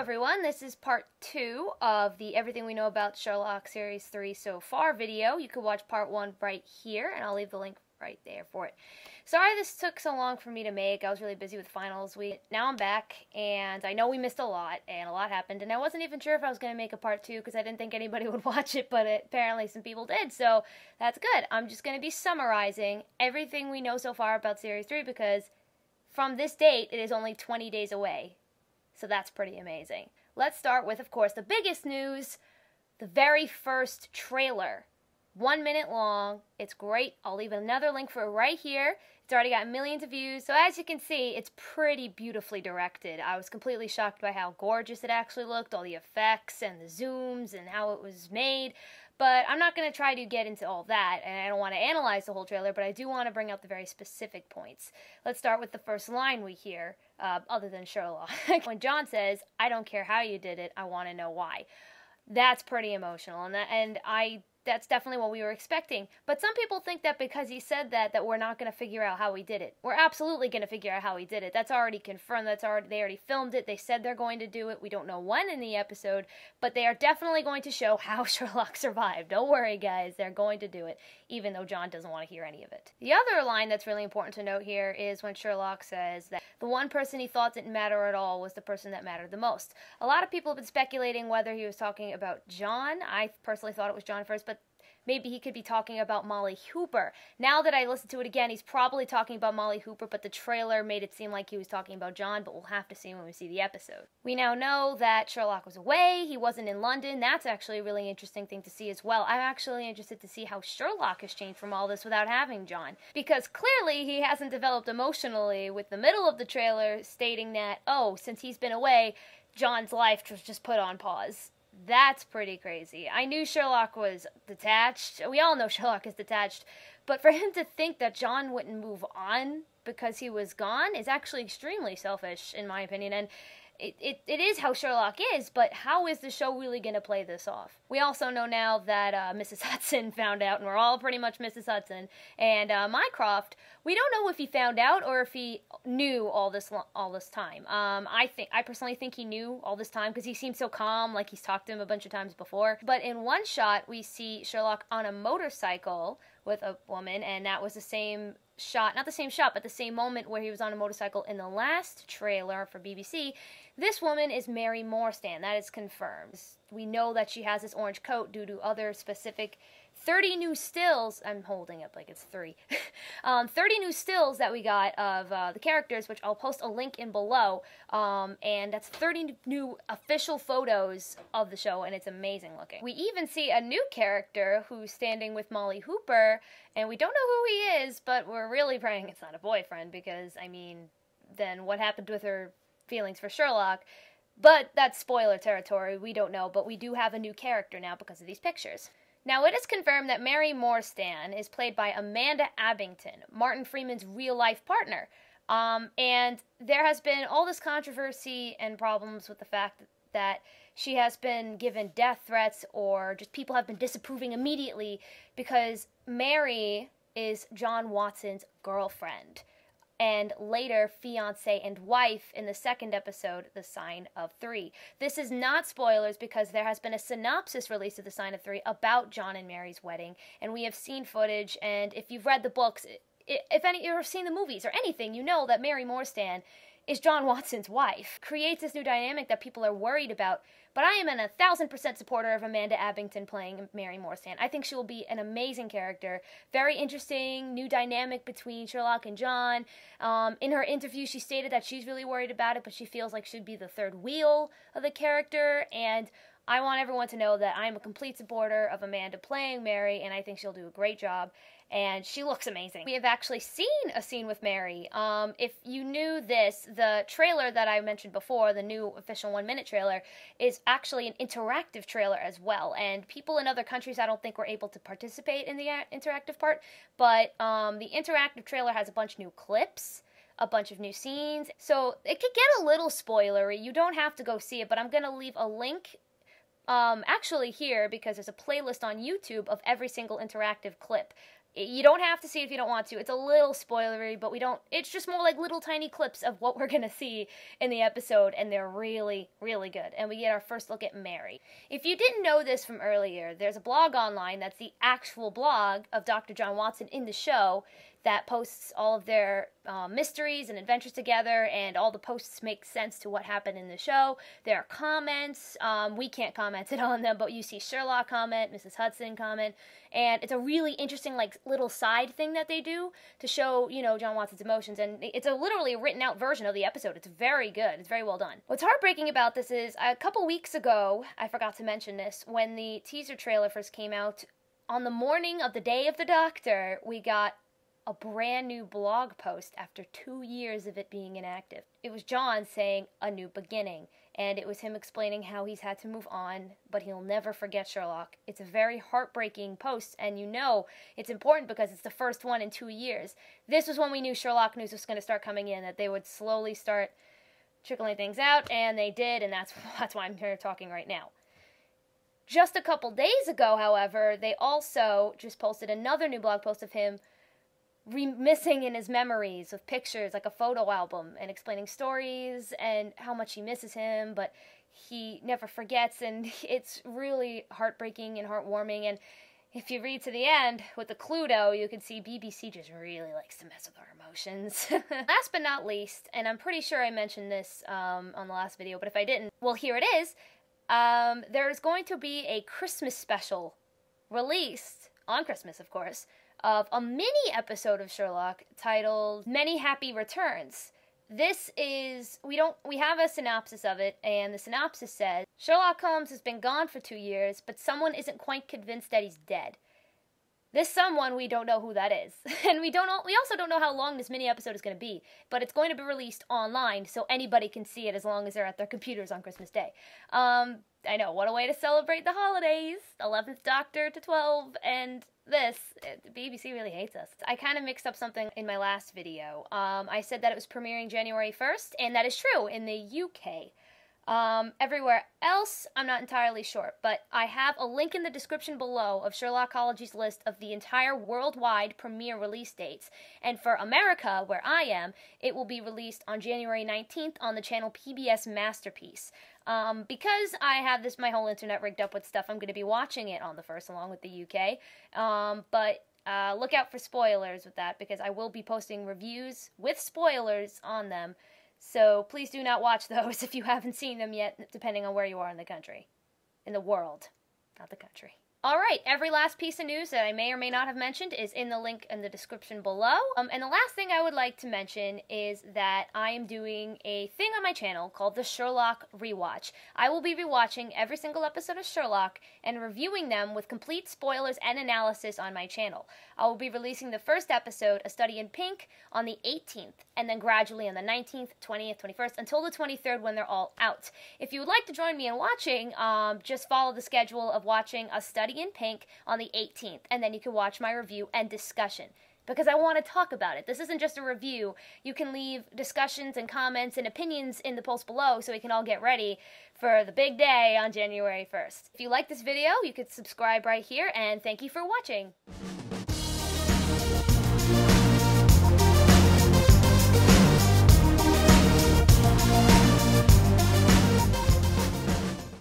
everyone, this is part 2 of the Everything We Know About Sherlock Series 3 so far video. You can watch part 1 right here, and I'll leave the link right there for it. Sorry this took so long for me to make. I was really busy with finals week. Now I'm back, and I know we missed a lot, and a lot happened, and I wasn't even sure if I was going to make a part 2 because I didn't think anybody would watch it, but apparently some people did, so that's good. I'm just going to be summarizing everything we know so far about Series 3 because from this date, it is only 20 days away. So that's pretty amazing. Let's start with, of course, the biggest news, the very first trailer. 1 minute long. It's great. I'll leave another link for it right here. It's already got millions of views. So as you can see, it's pretty beautifully directed. I was completely shocked by how gorgeous it actually looked, all the effects and the zooms and how it was made. But I'm not going to try to get into all that, and I don't want to analyze the whole trailer, but I do want to bring out the very specific points. Let's start with the first line we hear, other than Sherlock. When John says, "I don't care how you did it, I want to know why." That's pretty emotional, and that's definitely what we were expecting. But some people think that because he said that we're not going to figure out how he did it. We're absolutely going to figure out how he did it. That's already confirmed. They already filmed it. They said they're going to do it. We don't know when in the episode, but they are definitely going to show how Sherlock survived. Don't worry, guys. They're going to do it, even though John doesn't want to hear any of it. The other line that's really important to note here is when Sherlock says that the one person he thought didn't matter at all was the person that mattered the most. A lot of people have been speculating whether he was talking about John. I personally thought it was John first, but maybe he could be talking about Molly Hooper. Now that I listened to it again, he's probably talking about Molly Hooper, but the trailer made it seem like he was talking about John, but we'll have to see when we see the episode. We now know that Sherlock was away. He wasn't in London. That's actually a really interesting thing to see as well. I'm actually interested to see how Sherlock has changed from all this without having John, because clearly he hasn't developed emotionally with the middle of the trailer stating that, oh, since he's been away, John's life was just put on pause. That's pretty crazy. I knew Sherlock was detached. We all know Sherlock is detached. But for him to think that John wouldn't move on because he was gone is actually extremely selfish, in my opinion. And it is how Sherlock is, but how is the show really going to play this off? We also know now that Mrs. Hudson found out, and we're all pretty much Mrs. Hudson. And Mycroft, we don't know if he found out or if he knew all this time. I personally think he knew all this time because he seemed so calm, like he's talked to him a bunch of times before. But in one shot, we see Sherlock on a motorcycle with a woman, and that was the same shot, not the same shot, but the same moment where he was on a motorcycle in the last trailer for BBC. This woman is Mary Morstan. That is confirmed. We know that she has this orange coat due to other specific 30 new stills. I'm holding up like it's 3. 30 new stills that we got of the characters, which I'll post a link in below. And that's 30 new official photos of the show, and it's amazing looking. We even see a new character who's standing with Molly Hooper, and we don't know who he is, but we're really praying it's not a boyfriend because, I mean, then what happened with her feelings for Sherlock? But that's spoiler territory. We don't know, but we do have a new character now because of these pictures. Now, it is confirmed that Mary Morstan is played by Amanda Abbington, Martin Freeman's real-life partner. And there has been all this controversy and problems with the fact that she has been given death threats or just people have been disapproving immediately because Mary is John Watson's girlfriend, and later fiancé and wife in the second episode, The Sign of 3. This is not spoilers because there has been a synopsis released of The Sign of 3 about John and Mary's wedding, and we have seen footage, and if you've read the books, if you've seen the movies or anything, you know that Mary Morstan is John Watson's wife. Creates this new dynamic that people are worried about, but I am an 1000% supporter of Amanda Abbington playing Mary Morstan. I think she will be an amazing character. Very interesting, new dynamic between Sherlock and John. In her interview, she stated that she's really worried about it, but she feels like she'd be the third wheel of the character, and I want everyone to know that I'm a complete supporter of Amanda playing Mary, and I think she'll do a great job, and she looks amazing. We have actually seen a scene with Mary. If you knew this, the trailer that I mentioned before, the new official 1-minute trailer, is actually an interactive trailer as well, and people in other countries I don't think were able to participate in the interactive part, but the interactive trailer has a bunch of new clips, a bunch of new scenes, so it could get a little spoilery. You don't have to go see it, but I'm going to leave a link actually here because there's a playlist on YouTube of every single interactive clip. You don't have to see it if you don't want to. It's a little spoilery, but it's just more like little tiny clips of what we're going to see in the episode, and they're really, really good. And we get our first look at Mary. If you didn't know this from earlier, there's a blog online that's the actual blog of Dr. John Watson in the show that posts all of their mysteries and adventures together, and all the posts make sense to what happened in the show. There are comments. We can't comment it on them, but you see Sherlock comment, Mrs. Hudson comment, and it's a really interesting, like, little side thing that they do to show, you know, John Watson's emotions, and it's a literally written out version of the episode. It's very good. It's very well done. What's heartbreaking about this is, a couple weeks ago, I forgot to mention this, when the teaser trailer first came out, on the morning of the Day of the Doctor, we got a brand new blog post after 2 years of it being inactive. It was John saying a new beginning, and it was him explaining how he's had to move on, but he'll never forget Sherlock. It's a very heartbreaking post, and you know it's important because it's the first one in 2 years. This was when we knew Sherlock news was going to start coming in, that they would slowly start trickling things out, and they did, and that's why I'm here talking right now. Just a couple days ago, however, they also just posted another new blog post of him reminiscing in his memories with pictures, like a photo album, and explaining stories and how much he misses him, but he never forgets, and it's really heartbreaking and heartwarming. And if you read to the end with the Cluedo, you can see BBC just really likes to mess with our emotions. Last but not least, and I'm pretty sure I mentioned this on the last video, but if I didn't, well, here it is. There's going to be a Christmas special released, on Christmas of course, of a mini episode of Sherlock titled Many Happy Returns. This is, we have a synopsis of it, and the synopsis says, Sherlock Holmes has been gone for 2 years, but someone isn't quite convinced that he's dead. This someone, we don't know who that is. And we also don't know how long this mini episode is going to be, but it's going to be released online so anybody can see it as long as they're at their computers on Christmas Day. I know, what a way to celebrate the holidays. 11th Doctor to 12, and this. BBC really hates us. I kind of mixed up something in my last video. I said that it was premiering January 1st, and that is true in the UK. Everywhere else, I'm not entirely sure, but I have a link in the description below of Sherlockology's list of the entire worldwide premiere release dates. And for America, where I am, it will be released on January 19th on the channel PBS Masterpiece. Because I have my whole internet rigged up with stuff, I'm going to be watching it on the 1st along with the UK. But look out for spoilers with that, because I will be posting reviews with spoilers on them. So please do not watch those if you haven't seen them yet, depending on where you are in the country. In the world, not the country. Alright, every last piece of news that I may or may not have mentioned is in the link in the description below. And the last thing I would like to mention is that I am doing a thing on my channel called the Sherlock Rewatch. I will be rewatching every single episode of Sherlock and reviewing them with complete spoilers and analysis on my channel. I will be releasing the first episode, A Study in Pink, on the 18th, and then gradually on the 19th, 20th, 21st, until the 23rd when they're all out. If you would like to join me in watching, just follow the schedule of watching A Study in Pink on the 18th, and then you can watch my review and discussion, because I want to talk about it. This isn't just a review. You can leave discussions and comments and opinions in the post below so we can all get ready for the big day on January 1st. If you like this video, you could subscribe right here, and thank you for watching.